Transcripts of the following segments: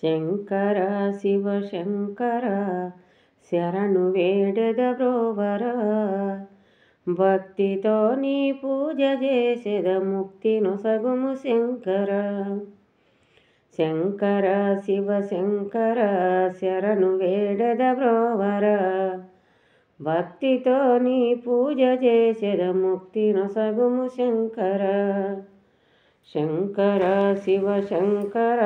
శంకర శివ శంకర శరణు వేడద బ్రోవర భక్తితో నీ పూజ చేసెద ముక్తి నొసగుము శంకర. శంకర శివ శంకర శరణు వేడద బ్రోవర భక్తితో నీ పూజ చేసెద ముక్తి నొసగుము శంకర. శంకర శివ శంకర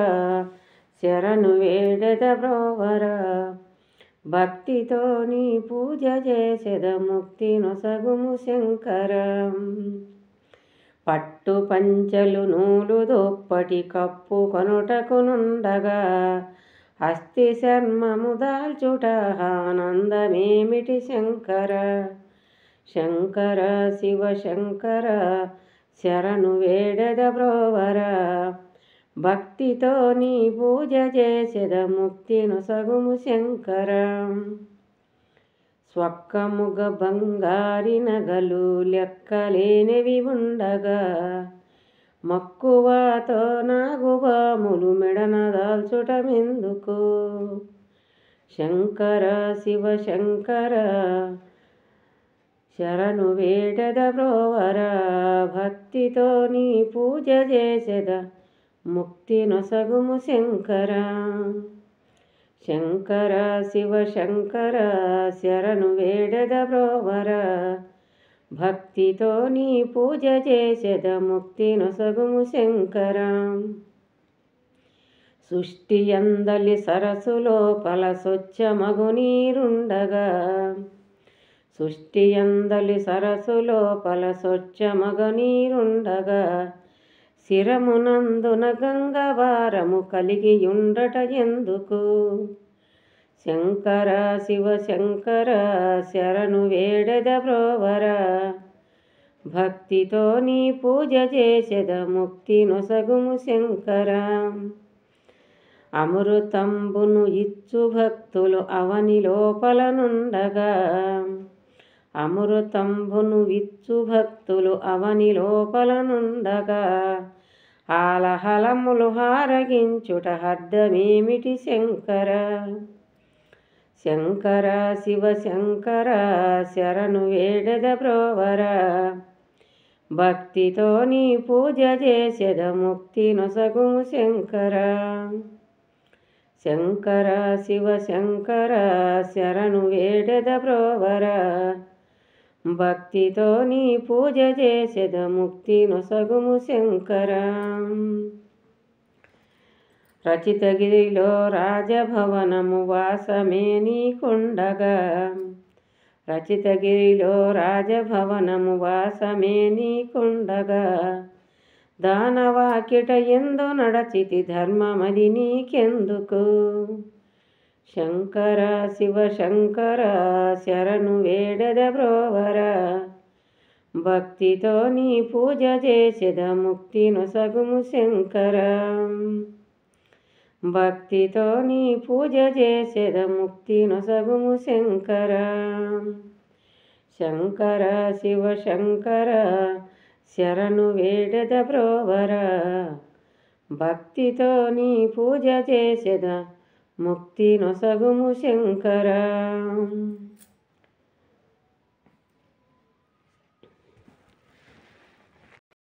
శరణు వేడద బ్రోవర భక్తితో నీ పూజ చేసెద ముక్తి నొసగుము శంకర. పట్టు పంచలు నూలు దొప్పటి కప్పు కొనుటకునుండగా హస్తి శర్మము దాల్చుట ఆనందమేమిటి శంకర. శంకర శివ శంకర శరణు వేడద బ్రోవర భక్తితో నీ పూజ చేసెద ముక్తి నొసగుము శంకర. స్వక్కముగ బంగారి నగలు లెక్కలేనివి ఉండగా మక్కువతో నాగుబాములు మెడన దాల్చుటమెందుకు. శంకర శివ శంకర శరణు వేడద బ్రోవర భక్తితో నీ పూజ చేసెద ముక్తి నొసగుము శంకర. శంకర శివ శంకర శరణు వేడద బ్రోవర భక్తితో నీ పూజ చేసెద ముక్తి నొసగుము శంకర. సృష్టి యందలి సరస్సు లోపల స్వచ్ఛమగు నీరుండగా సృష్టి యందలి సరస్సు లోపల స్వచ్ఛమగు నీరుండగా శిరమునందున గంగవారము కలిగియుండట ఎందుకు. శంకర శివ శంకర శరణు వేడద బ్రోవర భక్తితో నీ పూజ చేసెద ముక్తి నొసగుము శంకర. అమృతంబును ఇచ్చు భక్తులు అవని లోపలనుండగా అమృతంబును ఇచ్చు భక్తులు అవని లోపలనుండగా హాలహలములు హారగించుట అర్థమేమిటి శంకర. శంకర శివ శంకర శరణు వేడద బ్రోవర భక్తితో నీ పూజ చేసెద ముక్తి నొసగుము శంకర. శంకర శివ శంకర శరణు వేడద బ్రోవర భక్తితో నీ పూజ చేసెద ముక్తి నొసగుము శంకర. రచితగిరిలో రాజభవనము వాసమే నీకుండగా రచితగిరిలో రాజభవనము వాసమే నీకుండగా దానవాకిట ఎందు నడచితి ధర్మమది నీకెందుకు. శంకర శివ శంకర శరణు వేడద బ్రోవర భక్తితో నీ పూజ చేసెద ముక్తి నొసగుము శంకర. భక్తితో నీ పూజ చేసెద ముక్తి నొసగుము శంకర. శంకర శివ శంకర శరణు వేడద బ్రోవర భక్తితో నీ పూజ చేసెద ముక్తి నొసగుము శంకర.